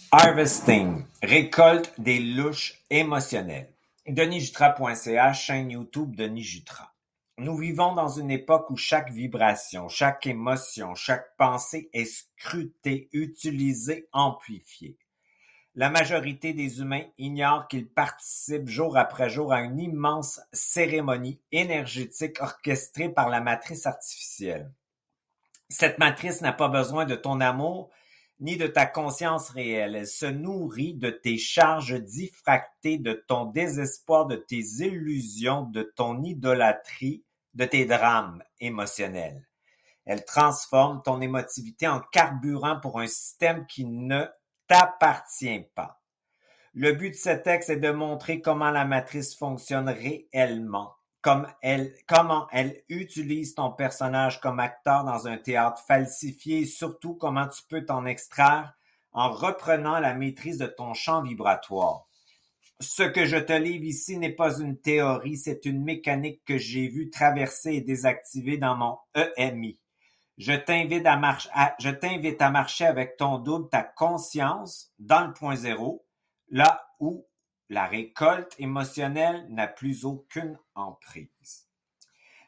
Harvesting, récolte des louches émotionnelles. DenisJutra.ca, chaîne YouTube Denis Jutra. Nous vivons dans une époque où chaque vibration, chaque émotion, chaque pensée est scrutée, utilisée, amplifiée. La majorité des humains ignorent qu'ils participent jour après jour à une immense cérémonie énergétique orchestrée par la matrice artificielle. Cette matrice n'a pas besoin de ton amour ni de ta conscience réelle. Elle se nourrit de tes charges diffractées, de ton désespoir, de tes illusions, de ton idolâtrie, de tes drames émotionnels. Elle transforme ton émotivité en carburant pour un système qui ne t'appartient pas. Le but de ce texte est de montrer comment la matrice fonctionne réellement, comment elle utilise ton personnage comme acteur dans un théâtre falsifié et surtout comment tu peux t'en extraire en reprenant la maîtrise de ton champ vibratoire. Ce que je te livre ici n'est pas une théorie, c'est une mécanique que j'ai vue traverser et désactiver dans mon EMI. Je t'invite à marcher avec ton double, ta conscience, dans le point zéro, là où la récolte émotionnelle n'a plus aucune emprise.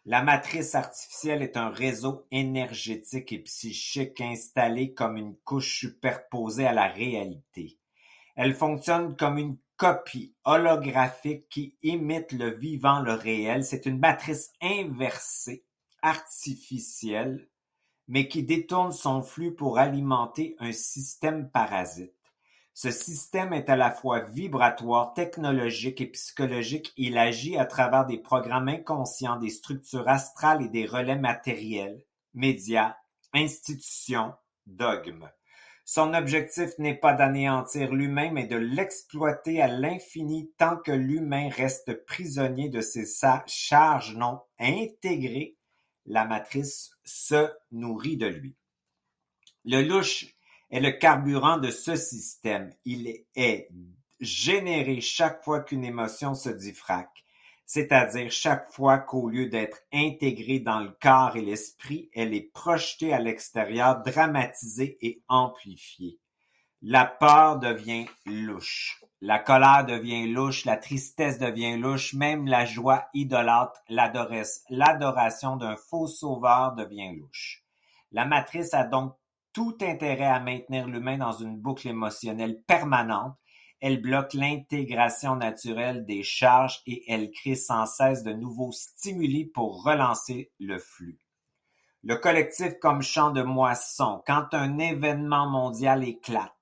La matrice artificielle est un réseau énergétique et psychique installé comme une couche superposée à la réalité. Elle fonctionne comme une copie holographique qui imite le vivant, le réel. C'est une matrice inversée, artificielle, mais qui détourne son flux pour alimenter un système parasite. Ce système est à la fois vibratoire, technologique et psychologique. Il agit à travers des programmes inconscients, des structures astrales et des relais matériels, médias, institutions, dogmes. Son objectif n'est pas d'anéantir l'humain, mais de l'exploiter à l'infini tant que l'humain reste prisonnier de ses charges non intégrées. La matrice se nourrit de lui. Le louche est le carburant de ce système. Il est généré chaque fois qu'une émotion se diffracte, c'est-à-dire chaque fois qu'au lieu d'être intégrée dans le corps et l'esprit, elle est projetée à l'extérieur, dramatisée et amplifiée. La peur devient louche. La colère devient louche, la tristesse devient louche, même la joie idolâtre, l'adoration d'un faux sauveur devient louche. La matrice a donc tout intérêt à maintenir l'humain dans une boucle émotionnelle permanente. Elle bloque l'intégration naturelle des charges et elle crée sans cesse de nouveaux stimuli pour relancer le flux. Le collectif comme champ de moisson, quand un événement mondial éclate,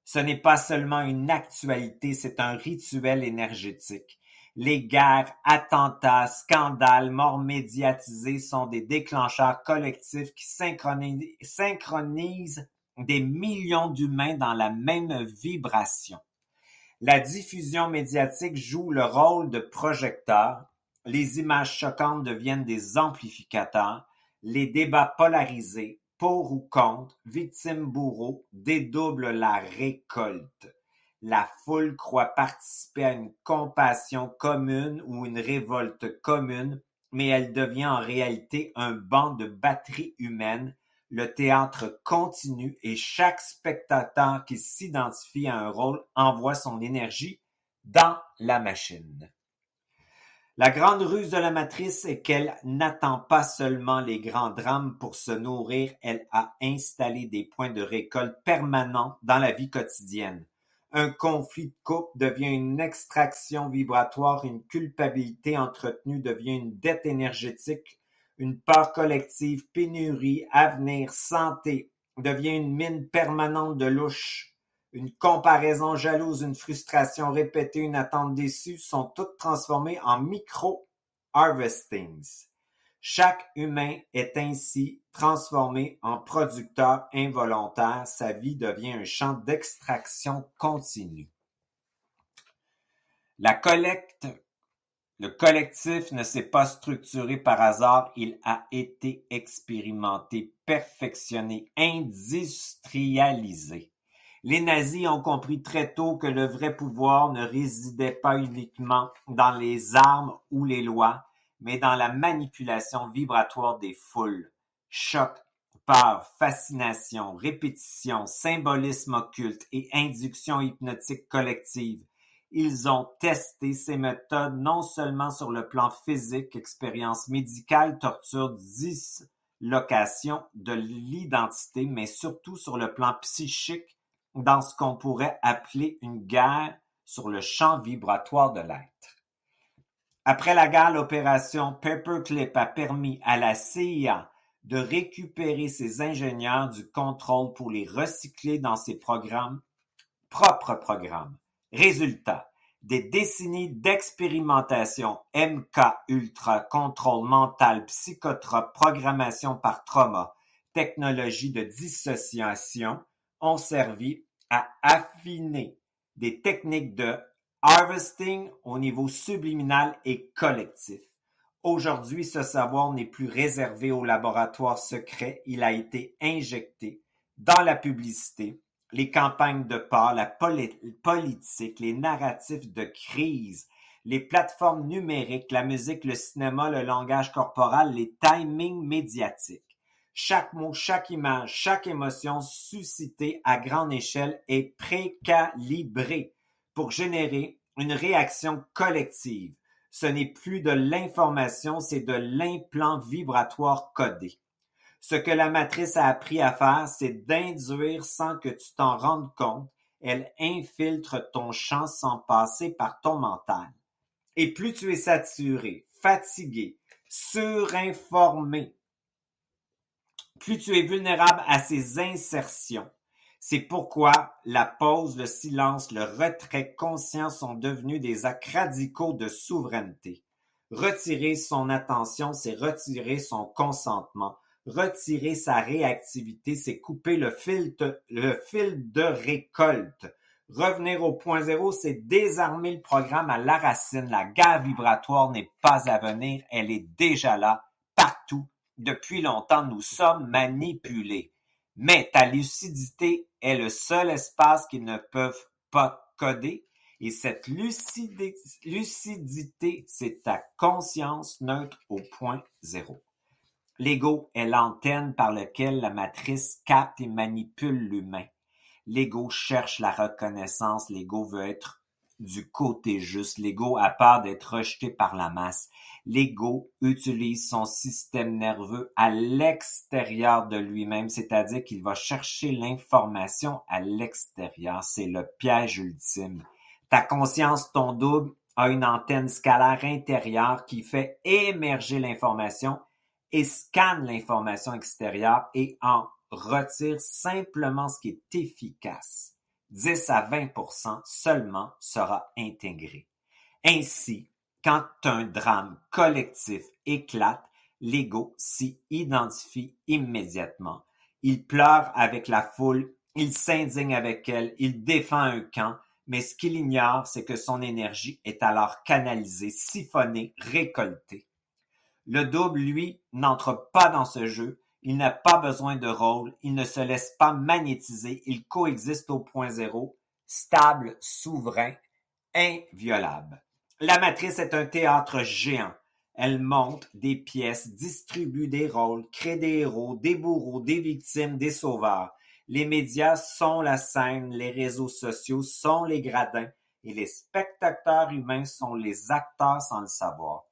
ce n'est pas seulement une actualité, c'est un rituel énergétique. Les guerres, attentats, scandales, morts médiatisées sont des déclencheurs collectifs qui synchronisent des millions d'humains dans la même vibration. La diffusion médiatique joue le rôle de projecteur, les images choquantes deviennent des amplificateurs, les débats polarisés, pour ou contre, victime-bourreau, dédoublent la récolte. La foule croit participer à une compassion commune ou une révolte commune, mais elle devient en réalité un banc de batteries humaines. Le théâtre continue et chaque spectateur qui s'identifie à un rôle envoie son énergie dans la machine. La grande ruse de la matrice est qu'elle n'attend pas seulement les grands drames pour se nourrir, elle a installé des points de récolte permanents dans la vie quotidienne. Un conflit de couple devient une extraction vibratoire, une culpabilité entretenue devient une dette énergétique, une peur collective, pénurie, avenir, santé devient une mine permanente de louche. Une comparaison jalouse, une frustration répétée, une attente déçue sont toutes transformées en micro-harvestings. Chaque humain est ainsi transformé en producteur involontaire. Sa vie devient un champ d'extraction continue. Le collectif ne s'est pas structuré par hasard, il a été expérimenté, perfectionné, industrialisé. Les nazis ont compris très tôt que le vrai pouvoir ne résidait pas uniquement dans les armes ou les lois, mais dans la manipulation vibratoire des foules. Choc, peur, fascination, répétition, symbolisme occulte et induction hypnotique collective. Ils ont testé ces méthodes non seulement sur le plan physique, expérience médicale, torture, dislocation de l'identité, mais surtout sur le plan psychique, dans ce qu'on pourrait appeler une guerre sur le champ vibratoire de l'être. Après la guerre, l'opération Paperclip a permis à la CIA de récupérer ses ingénieurs du contrôle pour les recycler dans ses propres programmes. Résultat, des décennies d'expérimentation MK-Ultra, contrôle mental, psychotrope, programmation par trauma, technologie de dissociation ont servi à affiner des techniques de harvesting au niveau subliminal et collectif. Aujourd'hui, ce savoir n'est plus réservé aux laboratoires secrets, il a été injecté dans la publicité, les campagnes de peur, la politique, les narratifs de crise, les plateformes numériques, la musique, le cinéma, le langage corporel, les timings médiatiques. Chaque mot, chaque image, chaque émotion suscitée à grande échelle est précalibrée pour générer une réaction collective. Ce n'est plus de l'information, c'est de l'implant vibratoire codé. Ce que la matrice a appris à faire, c'est d'induire sans que tu t'en rendes compte. Elle infiltre ton champ sans passer par ton mental. Et plus tu es saturé, fatigué, surinformé, plus tu es vulnérable à ces insertions. C'est pourquoi la pause, le silence, le retrait conscient sont devenus des actes radicaux de souveraineté. Retirer son attention, c'est retirer son consentement. Retirer sa réactivité, c'est couper le fil de récolte. Revenir au point zéro, c'est désarmer le programme à la racine. La guerre vibratoire n'est pas à venir, elle est déjà là, partout. Depuis longtemps, nous sommes manipulés. Mais ta lucidité est le seul espace qu'ils ne peuvent pas coder. Et cette lucidité, c'est ta conscience neutre au point zéro. L'ego est l'antenne par laquelle la matrice capte et manipule l'humain. L'ego cherche la reconnaissance, l'ego veut être du côté juste, l'ego a peur d'être rejeté par la masse. L'ego utilise son système nerveux à l'extérieur de lui-même, c'est-à-dire qu'il va chercher l'information à l'extérieur. C'est le piège ultime. Ta conscience, ton double, a une antenne scalaire intérieure qui fait émerger l'information et scanne l'information extérieure et en retire simplement ce qui est efficace. 10 à 20% seulement sera intégré. Ainsi, quand un drame collectif éclate, l'ego s'y identifie immédiatement. Il pleure avec la foule, il s'indigne avec elle, il défend un camp, mais ce qu'il ignore, c'est que son énergie est alors canalisée, siphonnée, récoltée. Le double, lui, n'entre pas dans ce jeu. Il n'a pas besoin de rôle. Il ne se laisse pas magnétiser. Il coexiste au point zéro, stable, souverain, inviolable. La matrice est un théâtre géant. Elle monte des pièces, distribue des rôles, crée des héros, des bourreaux, des victimes, des sauveurs. Les médias sont la scène, les réseaux sociaux sont les gradins et les spectateurs humains sont les acteurs sans le savoir.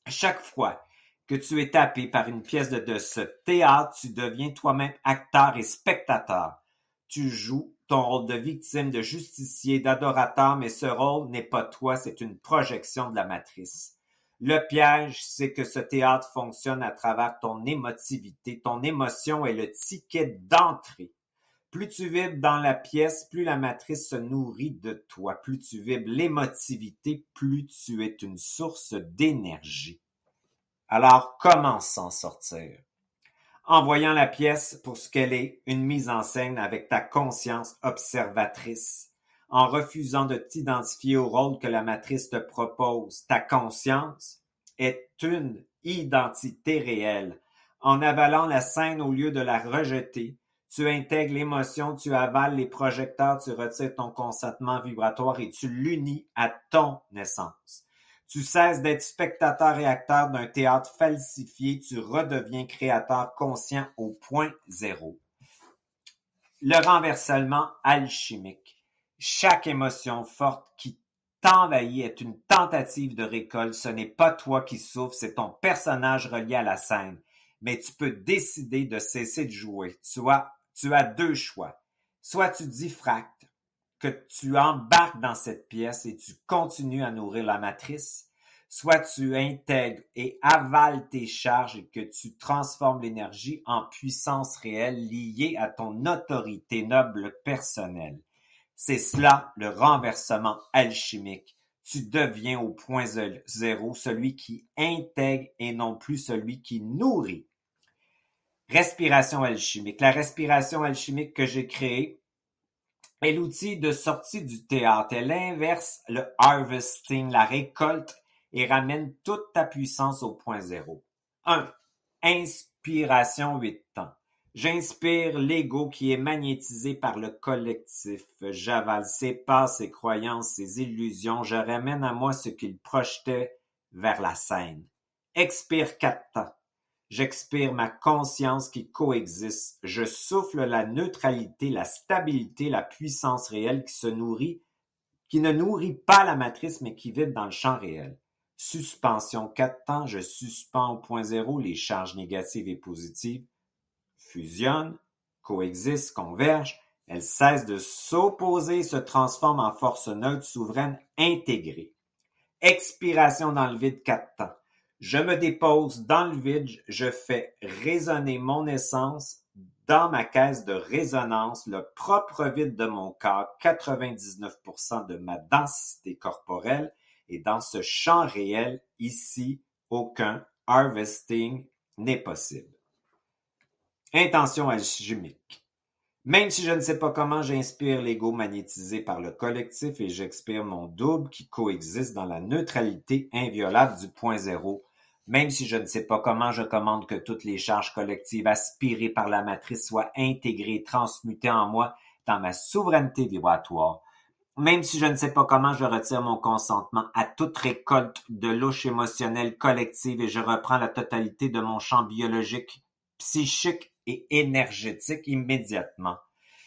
Chaque fois que tu es tapé par une pièce de ce théâtre, tu deviens toi-même acteur et spectateur. Tu joues ton rôle de victime, de justicier, d'adorateur, mais ce rôle n'est pas toi, c'est une projection de la matrice. Le piège, c'est que ce théâtre fonctionne à travers ton émotivité. Ton émotion est le ticket d'entrée. Plus tu vibres dans la pièce, plus la matrice se nourrit de toi. Plus tu vibres l'émotivité, plus tu es une source d'énergie. Alors, comment s'en sortir? En voyant la pièce pour ce qu'elle est, une mise en scène avec ta conscience observatrice. En refusant de t'identifier au rôle que la matrice te propose. Ta conscience est une identité réelle. En avalant la scène au lieu de la rejeter, tu intègres l'émotion, tu avales les projecteurs, tu retires ton consentement vibratoire et tu l'unis à ton essence. Tu cesses d'être spectateur et acteur d'un théâtre falsifié, tu redeviens créateur conscient au point zéro. Le renversement alchimique. Chaque émotion forte qui t'envahit est une tentative de récolte. Ce n'est pas toi qui souffres, c'est ton personnage relié à la scène. Mais tu peux décider de cesser de jouer. Tu as deux choix. Soit tu diffractes, que tu embarques dans cette pièce et tu continues à nourrir la matrice, soit tu intègres et avales tes charges et que tu transformes l'énergie en puissance réelle liée à ton autorité noble personnelle. C'est cela le renversement alchimique. Tu deviens au point zéro celui qui intègre et non plus celui qui nourrit. Respiration alchimique. La respiration alchimique que j'ai créée est l'outil de sortie du théâtre. Elle inverse le harvesting, la récolte, et ramène toute ta puissance au point zéro. 1. Inspiration 8 temps. J'inspire l'ego qui est magnétisé par le collectif. J'avale ses peurs, ses croyances, ses illusions. Je ramène à moi ce qu'il projetait vers la scène. Expire 4 temps. J'expire ma conscience qui coexiste. Je souffle la neutralité, la stabilité, la puissance réelle qui ne nourrit pas la matrice, mais qui vibre dans le champ réel. Suspension 4 temps, je suspends au point zéro les charges négatives et positives. Fusionnent, coexistent, convergent. Elles cessent de s'opposer, se transforment en force neutre, souveraine, intégrée. Expiration dans le vide 4 temps. Je me dépose dans le vide, je fais résonner mon essence dans ma caisse de résonance, le propre vide de mon corps, 99% de ma densité corporelle, et dans ce champ réel, ici, aucun harvesting n'est possible. Intention alchimique. Même si je ne sais pas comment, j'inspire l'ego magnétisé par le collectif et j'expire mon double qui coexiste dans la neutralité inviolable du point zéro. Même si je ne sais pas comment, je commande que toutes les charges collectives aspirées par la matrice soient intégrées, transmutées en moi dans ma souveraineté vibratoire. Même si je ne sais pas comment, je retire mon consentement à toute récolte de louche émotionnelle collective et je reprends la totalité de mon champ biologique, psychique et énergétique immédiatement.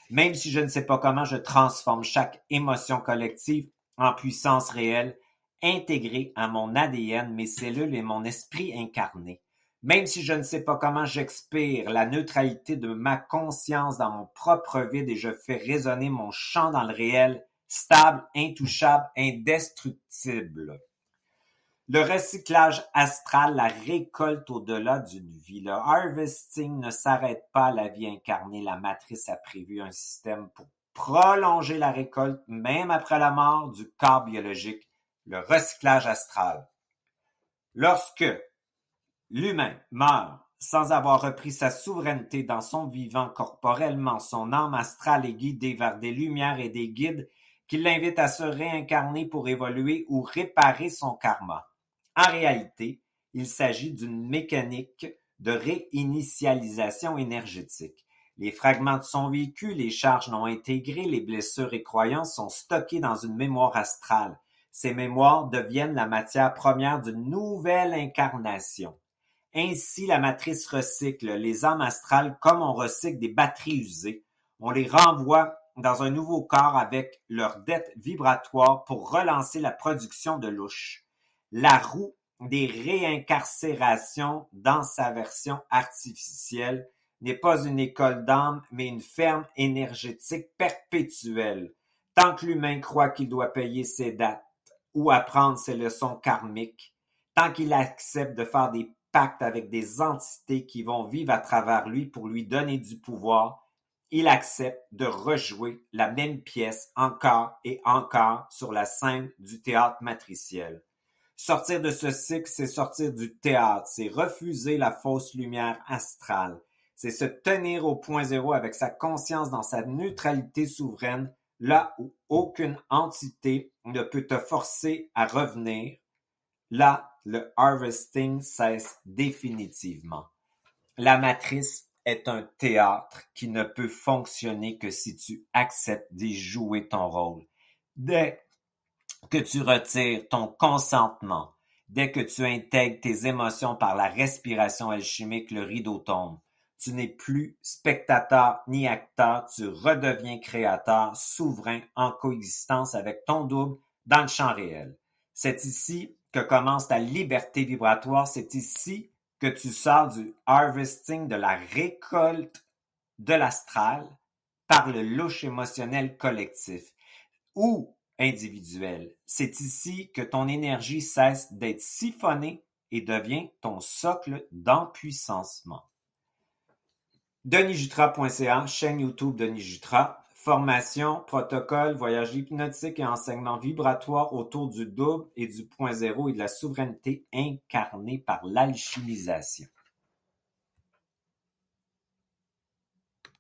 Même si je ne sais pas comment, je transforme chaque émotion collective en puissance réelle, intégrée à mon ADN, mes cellules et mon esprit incarné. Même si je ne sais pas comment, j'expire la neutralité de ma conscience dans mon propre vide et je fais résonner mon champ dans le réel, stable, intouchable, indestructible. Le recyclage astral, la récolte au-delà d'une vie. Le harvesting ne s'arrête pas à la vie incarnée. La matrice a prévu un système pour prolonger la récolte, même après la mort du corps biologique. Le recyclage astral. Lorsque l'humain meurt sans avoir repris sa souveraineté dans son vivant corporellement, son âme astrale est guidée vers des lumières et des guides qui l'invitent à se réincarner pour évoluer ou réparer son karma. En réalité, il s'agit d'une mécanique de réinitialisation énergétique. Les fragments de son vécu, les charges non intégrées, les blessures et croyances sont stockés dans une mémoire astrale. Ces mémoires deviennent la matière première d'une nouvelle incarnation. Ainsi, la matrice recycle les âmes astrales comme on recycle des batteries usées. On les renvoie dans un nouveau corps avec leur dette vibratoire pour relancer la production de louche. La roue des réincarcérations dans sa version artificielle n'est pas une école d'âme, mais une ferme énergétique perpétuelle. Tant que l'humain croit qu'il doit payer ses dettes ou apprendre ses leçons karmiques, tant qu'il accepte de faire des pactes avec des entités qui vont vivre à travers lui pour lui donner du pouvoir, il accepte de rejouer la même pièce encore et encore sur la scène du théâtre matriciel. Sortir de ce cycle, c'est sortir du théâtre, c'est refuser la fausse lumière astrale, c'est se tenir au point zéro avec sa conscience dans sa neutralité souveraine, là où aucune entité ne peut te forcer à revenir. Là, le harvesting cesse définitivement. La matrice est un théâtre qui ne peut fonctionner que si tu acceptes d'y jouer ton rôle. Dès que tu retires ton consentement, dès que tu intègres tes émotions par la respiration alchimique, le rideau tombe. Tu n'es plus spectateur ni acteur, tu redeviens créateur, souverain, en coexistence avec ton double dans le champ réel. C'est ici que commence ta liberté vibratoire, c'est ici que tu sors du harvesting, de la récolte de l'astral par le louche émotionnel collectif ou individuel. C'est ici que ton énergie cesse d'être siphonnée et devient ton socle d'empuissancement. DenisJutra.ca, chaîne YouTube Denis Jutra, formation, protocole, voyage hypnotique et enseignement vibratoire autour du double et du point zéro et de la souveraineté incarnée par l'alchimisation.